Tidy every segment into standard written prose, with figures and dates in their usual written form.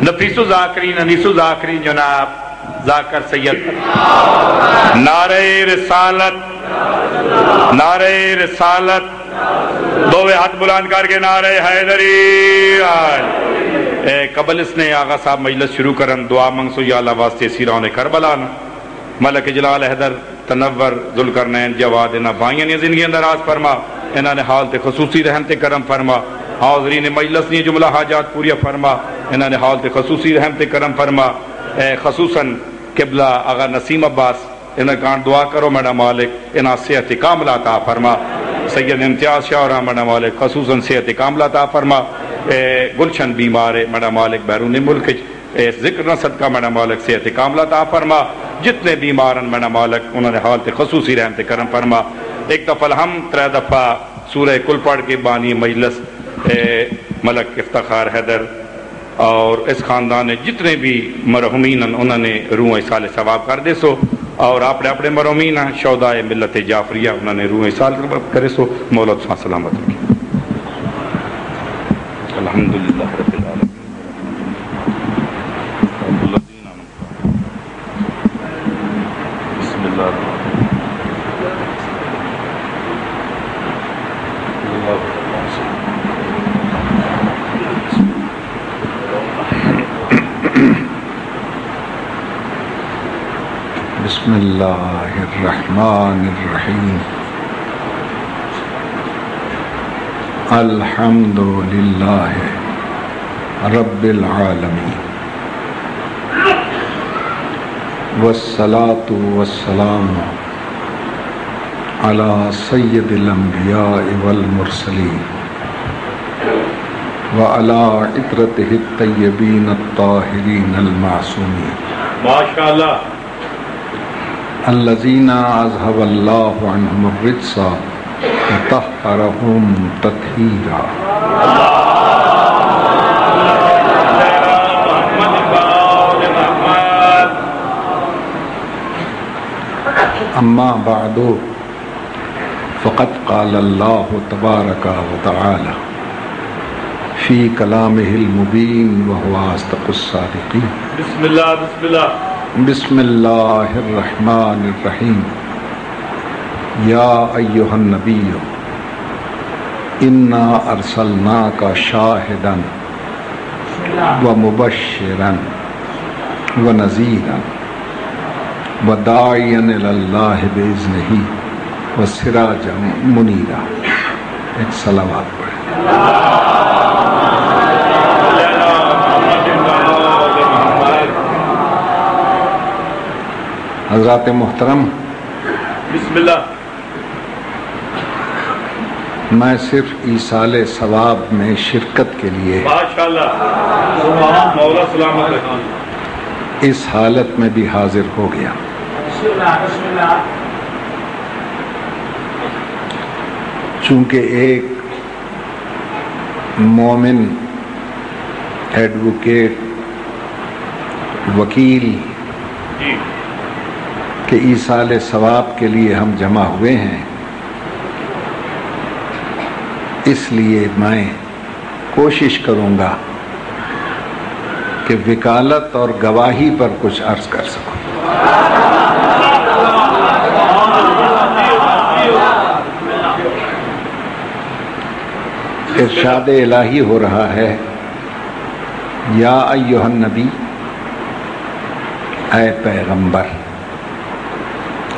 نفیس الذاکرین انیس الذاکرین جناب ذاکر سید نعرہ رسالت، نعرہ رسالت، دو ہاتھ بلند کر کے نعرہ حیدری۔ قبل اس نے آغا صاحب مجلس شروع کرن دعا منگسو یا اللہ واسطے سیران کربلا ملک جلال حیدر تنور ذوالقرنین جواد انہاں بھائیاں نے زندگی اندراز فرما، انہاں نے حالت خصوصی رحمت کرم فرما، حاضرین مجلس نے جملہ حاجات پوریا فرما، انہاں نے حالت خصوصی رحمت کرم فرما۔ خصوصاً قبلہ آغا نسیم عباس انہاں کان دعا کرو میڈا مالک انہاں صحت کاملہ عطا فرما۔ سید امتیاز شاہ اور میڈا مالک خصوصاً صحت کاملہ عطا فرما۔ گلشن بیمار ہے میڈا مالک بیرون ملک ذکر نہ صدقہ میڈا مالک صحت کاملہ عطا فرما۔ جتنے بیمارن میڈا مالک انہوں نے حالت خصوصی رحمت کرم فرما۔ ایک دفعہ ہم 3 دفعہ سورہ کل پڑھ کے بانی مجلس ملک افتخار حیدر اور اس خاندان نے جتنے بھی مرحومین انہوں نے روح اصال ثواب کر دے سو، اور اپنے اپنے مرحومین شہداء ملت جعفریہ انہوں نے روح اصال کرے سو، مولا تساں سلامت رکھے۔ الحمدللہ رب العالمین۔ بسم اللہ بسم اللہ الرحمن الرحیم۔ الحمد للہ رب العالمین والصلاة والسلام علی سید الانبیاء والمرسلین وعلی عطرتہ الطیبین الطاہرین المعصومین ماشاءاللہ الذین اذهب اللہ عنہم الرجس وطہرہم تطہیرا۔ اما بعد فقد قال اللہ تبارک وتعالی فی کلامہ المبین وہو اصدق الصادقین۔ بسم اللہ بسم اللہ بسم اللہ الرحمن الرحیم۔ یا ایہا النبی انا ارسلناک شاہدا ومبشرا ونذیرا وداعیا الی اللہ باذنہ وسراجا منیرا۔ ایک صلوات پڑھیں۔ حضرات محترم، بسم اللہ۔ میں صرف ایصال ثواب میں شرکت کے لیے ماشاءاللہ مولا سلامت رکھیں اس حالت میں بھی حاضر ہو گیا۔ چونکہ ایک مومن ایڈوکیٹ وکیل کہ ایصال ثواب کے لیے ہم جمع ہوئے ہیں، اس لیے میں کوشش کروں گا کہ وکالت اور گواہی پر کچھ عرض کر سکوں۔ ارشاد الہی ہو رہا ہے، یا ایھا النبی، اے پیغمبر،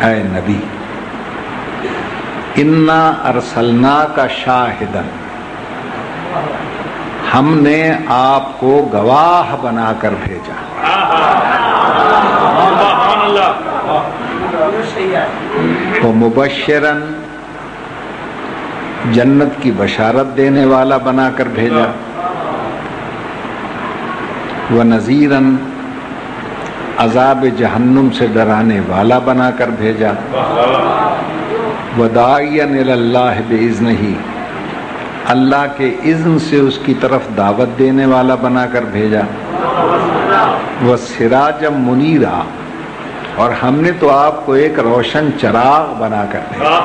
اے نبی، انا ارسلناک شاہدا، ہم نے آپ کو گواہ بنا کر بھیجا۔ ومبشرا، جنت کی بشارت دینے والا بنا کر بھیجا۔ ونذیرا، عذاب جہنم سے ڈرانے والا بنا کر بھیجا۔ وداعیا الی اللہ باذنہ، اللہ کے اذن سے اس کی طرف دعوت دینے والا بنا کر بھیجا۔ وسراجا منیرا، اور ہم نے تو آپ کو ایک روشن چراغ بنا کر بھیجا۔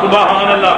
سبحان اللہ۔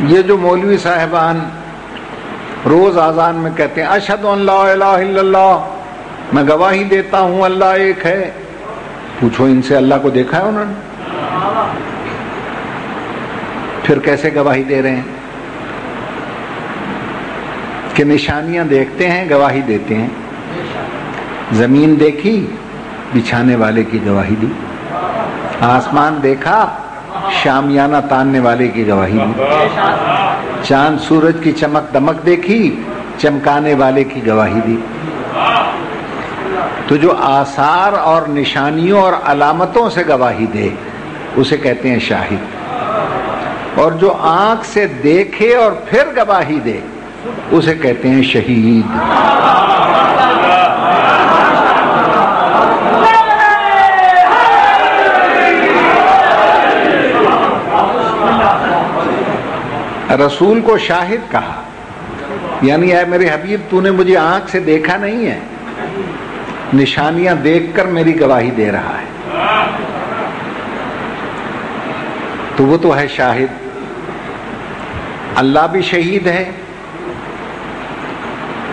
یہ جو مولوی صاحبان روز اذان میں کہتے ہیں اشہد ان لا الہ الا اللہ، میں گواہی دیتا ہوں اللہ ایک ہے، پوچھو ان سے اللہ کو دیکھا ہے انہوں نے؟ پھر کیسے گواہی دے رہے ہیں؟ کہ نشانیاں دیکھتے ہیں گواہی دیتے ہیں. زمین دیکھی بچھانے والے کی گواہی دی، آسمان دیکھا شامیانہ تاننے والے کی گواہی دی، چاند سورج کی چمک دمک دیکھی چمکانے والے کی گواہی دی. تو جو آثار اور نشانیوں اور علامتوں سے گواہی دے اسے کہتے ہیں شاہد، اور جو آنکھ سے دیکھے اور پھر گواہی دے اسے کہتے ہیں شہید. رسول کو شاہد کہا، یعنی اے میرے حبیب تو نے مجھے آنکھ سے دیکھا نہیں ہے، نشانیاں دیکھ کر میری گواہی دے رہا ہے، تو وہ تو ہے شاہد. اللہ بھی شہید ہے،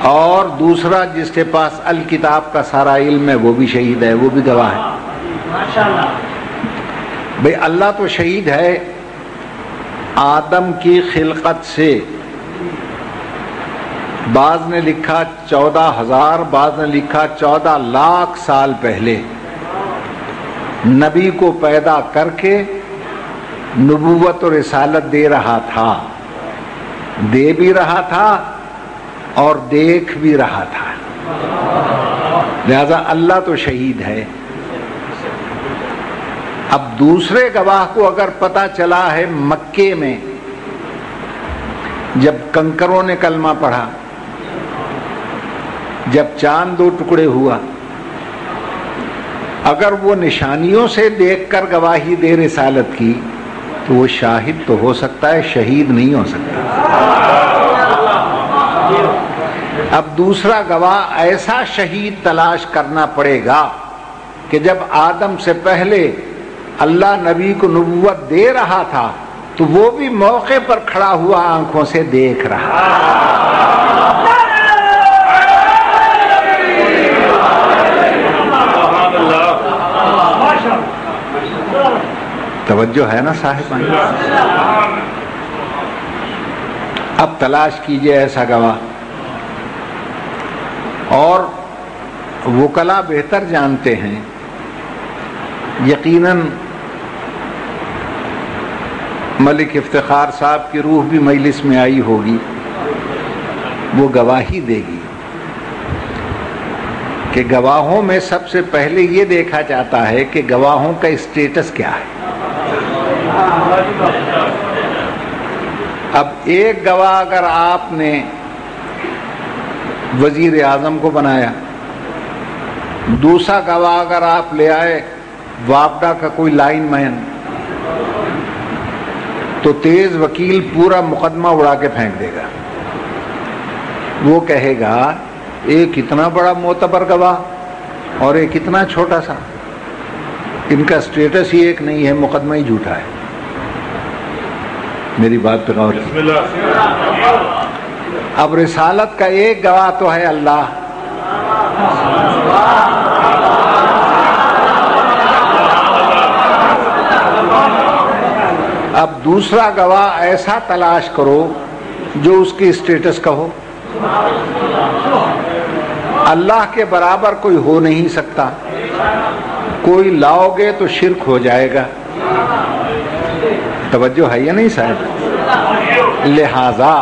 اور دوسرا جس کے پاس الکتاب کا سارا علم ہے وہ بھی شہید ہے، وہ بھی گواہ ہے. بھئی اللہ تو شہید ہے آدم کی خلقت سے، بعض نے لکھا 14,000، بعض نے لکھا 14 لاکھ سال پہلے نبی کو پیدا کر کے نبوت و رسالت دے رہا تھا، دے بھی رہا تھا اور دیکھ بھی رہا تھا. لہذا اللہ تو شہید ہے. اب دوسرے گواہ کو اگر پتا چلا ہے مکے میں جب کنکروں نے کلمہ پڑھا، جب چاند 2 ٹکڑے ہوا، اگر وہ نشانیوں سے دیکھ کر گواہی دے رسالت کی تو وہ شاہد تو ہو سکتا ہے، شہید نہیں ہو سکتا. اب دوسرا گواہ ایسا شہید تلاش کرنا پڑے گا کہ جب آدم سے پہلے اللہ نبی کو نبوت دے رہا تھا تو وہ بھی موقع پر کھڑا ہوا آنکھوں سے دیکھ رہا. توجہ ہے نا صاحب؟ اب تلاش کیجئے ایسا گواہ. اور وکلا بہتر جانتے ہیں، یقیناً ملک افتخار صاحب کی روح بھی مجلس میں آئی ہوگی، وہ گواہی دے گی کہ گواہوں میں سب سے پہلے یہ دیکھا جاتا ہے کہ گواہوں کا اسٹیٹس کیا ہے. اب ایک گواہ اگر آپ نے وزیر اعظم کو بنایا، دوسرا گواہ اگر آپ لے آئے واپڈا کا کوئی لائن مین، تو تیز وکیل پورا مقدمہ اڑا کے پھینک دے گا. وہ کہے گا ایک اتنا بڑا معتبر گواہ اور ایک اتنا چھوٹا سا، ان کا سٹیٹس ہی ایک نہیں ہے، مقدمہ ہی جھوٹا ہے. میری بات پہ غور کیجیے. اب رسالت کا ایک گواہ تو ہے اللہ، اب دوسرا گواہ ایسا تلاش کرو جو اس کی اسٹیٹس کا ہو. اللہ کے برابر کوئی ہو نہیں سکتا، کوئی لاؤ گے تو شرک ہو جائے گا. توجہ ہے یا نہیں صاحب؟ لہذا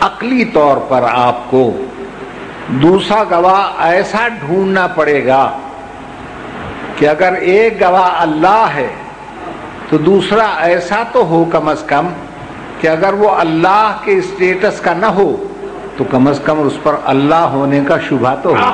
عقلی طور پر آپ کو دوسرا گواہ ایسا ڈھونڈنا پڑے گا کہ اگر ایک گواہ اللہ ہے تو دوسرا ایسا تو ہو کم از کم کہ اگر وہ اللہ کے اسٹیٹس کا نہ ہو تو کم از کم اس پر اللہ ہونے کا شبہ تو ہو.